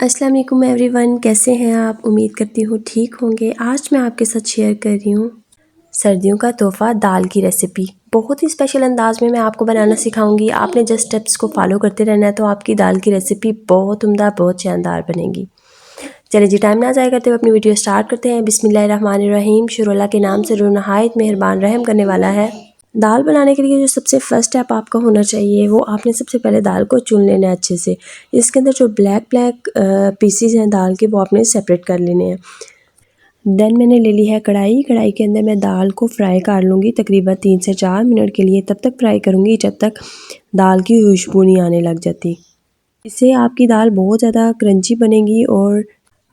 अस्सलाम वालेकुम एवरीवन, कैसे हैं आप? उम्मीद करती हूँ ठीक होंगे। आज मैं आपके साथ शेयर कर रही हूँ सर्दियों का तोहफ़ा दाल की रेसिपी। बहुत ही स्पेशल अंदाज में मैं आपको बनाना सिखाऊंगी। आपने जस्ट स्टेप्स को फॉलो करते रहना है तो आपकी दाल की रेसिपी बहुत उम्दा, बहुत शानदार बनेगी। चलिए जी, टाइम ना ज़ाया करते हुए अपनी वीडियो स्टार्ट करते हैं। बिस्मिल्लाहिर्रहमानिर्रहीम। शुरू अल्लाह के नाम से जो नहायत मेहरबान रहम करने वाला है। दाल बनाने के लिए जो सबसे फर्स्ट स्टेप आपका होना चाहिए वो आपने सबसे पहले दाल को चुन लेना है अच्छे से। इसके अंदर जो ब्लैक पीसीज हैं दाल के वो आपने सेपरेट कर लेने हैं। देन मैंने ले ली है कढ़ाई। कढ़ाई के अंदर मैं दाल को फ्राई कर लूँगी तकरीबन 3 से 4 मिनट के लिए। तब तक फ्राई करूँगी जब तक दाल की खुशबू नहीं आने लग जाती। इससे आपकी दाल बहुत ज़्यादा क्रंची बनेगी और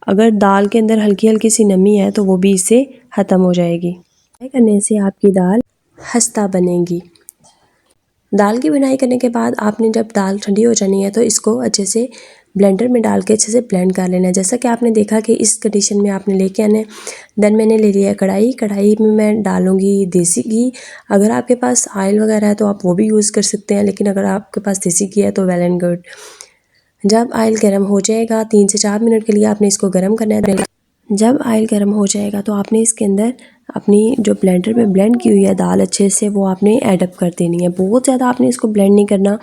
अगर दाल के अंदर हल्की हल्की सी नमी है तो वो भी इससे ख़त्म हो जाएगी। फ्राई करने से आपकी दाल खस्ता बनेगी। दाल की बुनाई करने के बाद आपने जब दाल ठंडी हो जानी है तो इसको अच्छे से ब्लेंडर में डाल के अच्छे से ब्लेंड कर लेना है। जैसा कि आपने देखा कि इस कंडीशन में आपने लेके आना है। देन मैंने ले लिया कढ़ाई। कढ़ाई में मैं डालूँगी देसी घी। अगर आपके पास ऑयल वगैरह है तो आप वो भी यूज़ कर सकते हैं, लेकिन अगर आपके पास देसी घी है तो वेल एंड गुड। जब ऑयल गर्म हो जाएगा 3 से 4 मिनट के लिए आपने इसको गर्म करना है। जब ऑयल गर्म हो जाएगा तो आपने इसके अंदर अपनी जो ब्लेंडर में ब्लेंड की हुई है दाल अच्छे से वो आपने ऐड अप कर देनी है। बहुत ज़्यादा आपने इसको ब्लेंड नहीं करना,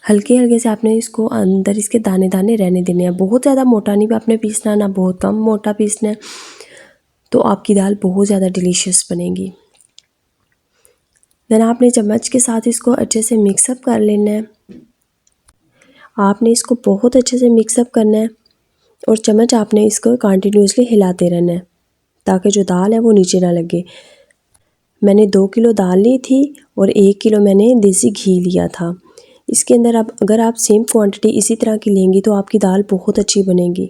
हल्के हल्के से आपने इसको अंदर इसके दाने दाने रहने देने हैं। बहुत ज़्यादा मोटा नहीं आपने पीसना, ना बहुत कम मोटा पीसना है, तो आपकी दाल बहुत ज़्यादा डिलीशियस बनेगी। देन आपने चम्मच के साथ इसको अच्छे से मिक्सअप कर लेना है। आपने इसको बहुत अच्छे से मिक्सअप करना है और चम्मच आपने इसको कंटिन्यूसली हिलाते रहना है ताकि जो दाल है वो नीचे ना लगे। मैंने 2 किलो दाल ली थी और 1 किलो मैंने देसी घी लिया था। इसके अंदर आप अगर आप सेम क्वांटिटी इसी तरह की लेंगी तो आपकी दाल बहुत अच्छी बनेगी।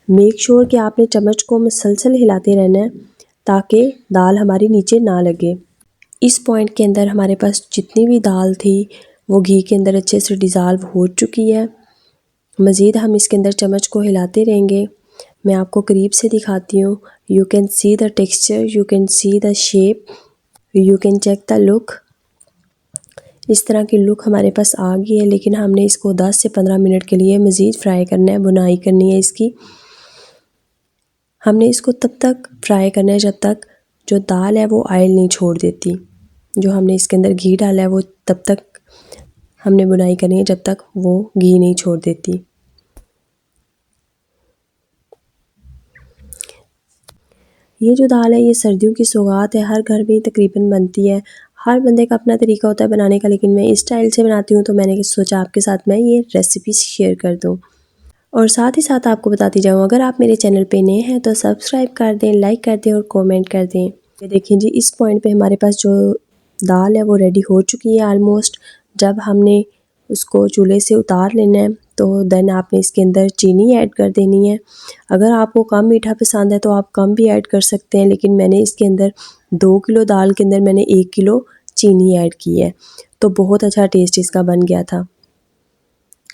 मेक श्योर कि आपने चम्मच को मुसलसल हिलाते रहना है ताकि दाल हमारी नीचे ना लगे। इस पॉइंट के अंदर हमारे पास जितनी भी दाल थी वो घी के अंदर अच्छे से डिज़ाल्व हो चुकी है। मज़ीद हम इसके अंदर चम्मच को हिलाते रहेंगे। मैं आपको करीब से दिखाती हूँ। You can see the texture, you can see the shape, you can check the look. इस तरह की लुक हमारे पास आ गई है, लेकिन हमने इसको 10 से 15 मिनट के लिए मज़ीद फ्राई करना है, बुनाई करनी है इसकी। हमने इसको तब तक फ्राई करना है जब तक जो दाल है वो ऑयल नहीं छोड़ देती। जो हमने इसके अंदर घी डाला है वो तब तक हमने बुनाई करनी है जब तक वो घी नहीं छोड़ देती। ये जो दाल है ये सर्दियों की सौगात है, हर घर में तकरीबन बनती है। हर बंदे का अपना तरीका होता है बनाने का, लेकिन मैं इस स्टाइल से बनाती हूँ तो मैंने सोचा आपके साथ मैं ये रेसिपी शेयर कर दूँ। और साथ ही साथ आपको बताती जाऊँ, अगर आप मेरे चैनल पे नए हैं तो सब्सक्राइब कर दें, लाइक कर दें और कमेंट कर दें। ये देखिए जी, इस पॉइंट पे हमारे पास जो दाल है वो रेडी हो चुकी है ऑलमोस्ट। जब हमने उसको चूल्हे से उतार लेना है तो देन आपने इसके अंदर चीनी ऐड कर देनी है। अगर आपको कम मीठा पसंद है तो आप कम भी ऐड कर सकते हैं, लेकिन मैंने इसके अंदर 2 किलो दाल के अंदर मैंने 1 किलो चीनी ऐड की है, तो बहुत अच्छा टेस्ट इसका बन गया था।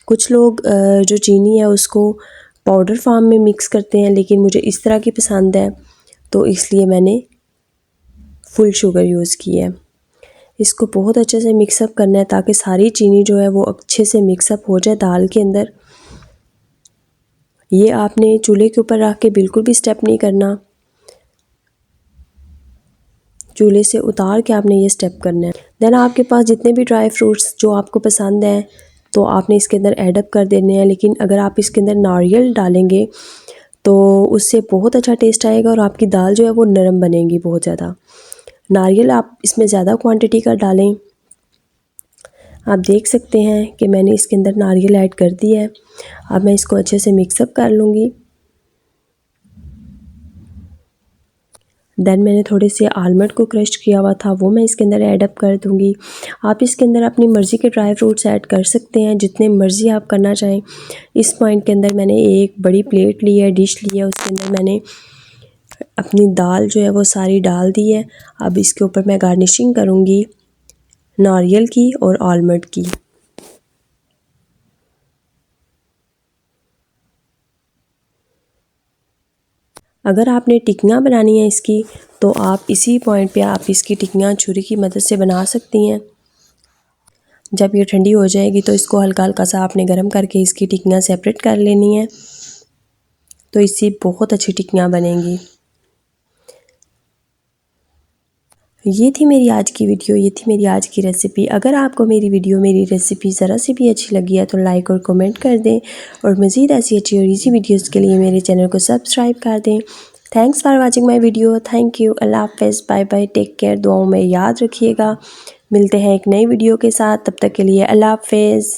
कुछ लोग जो चीनी है उसको पाउडर फॉर्म में मिक्स करते हैं, लेकिन मुझे इस तरह की पसंद है तो इसलिए मैंने फुल शुगर यूज़ की है। इसको बहुत अच्छे से मिक्सअप करना है ताकि सारी चीनी जो है वो अच्छे से मिक्सअप हो जाए दाल के अंदर। ये आपने चूल्हे के ऊपर रख के बिल्कुल भी स्टेप नहीं करना, चूल्हे से उतार के आपने ये स्टेप करना है। देन आपके पास जितने भी ड्राई फ्रूट्स जो आपको पसंद हैं तो आपने इसके अंदर ऐड अप कर देने हैं, लेकिन अगर आप इसके अंदर नारियल डालेंगे तो उससे बहुत अच्छा टेस्ट आएगा और आपकी दाल जो है वो नरम बनेगी बहुत ज़्यादा। नारियल आप इसमें ज़्यादा क्वांटिटी का डालें। आप देख सकते हैं कि मैंने इसके अंदर नारियल ऐड कर दिया है। अब मैं इसको अच्छे से मिक्सअप कर लूँगी। देन मैंने थोड़े से आलमंड को क्रश किया हुआ था वो मैं इसके अंदर ऐड अप कर दूँगी। आप इसके अंदर अपनी मर्ज़ी के ड्राई फ्रूट्स ऐड कर सकते हैं, जितने मर्ज़ी आप करना चाहें। इस पॉइंट के अंदर मैंने एक बड़ी प्लेट ली है, डिश ली है, उसके अंदर मैंने अपनी दाल जो है वो सारी डाल दी है। अब इसके ऊपर मैं गार्निशिंग करूँगी नारियल की और आलमंड की। अगर आपने टिक्कियाँ बनानी है इसकी तो आप इसी पॉइंट पे आप इसकी टिक्कियाँ छुरी की मदद से बना सकती हैं। जब ये ठंडी हो जाएगी तो इसको हल्का हल्का सा आपने गर्म करके इसकी टिक्कियाँ सेपरेट कर लेनी है, तो इससे बहुत अच्छी टिक्कियाँ बनेंगी। ये थी मेरी आज की वीडियो, ये थी मेरी आज की रेसिपी। अगर आपको मेरी वीडियो, मेरी रेसिपी ज़रा सी भी अच्छी लगी है तो लाइक और कमेंट कर दें, और मज़ीद ऐसी अच्छी और इजी वीडियोस के लिए मेरे चैनल को सब्सक्राइब कर दें। Thanks for watching my video. Thank you. अल्लाह हाफ़िज़। Bye bye. Take care. दुआओं में याद रखिएगा। मिलते हैं एक नई वीडियो के साथ। तब तक के लिए अल्लाह हाफ़िज़।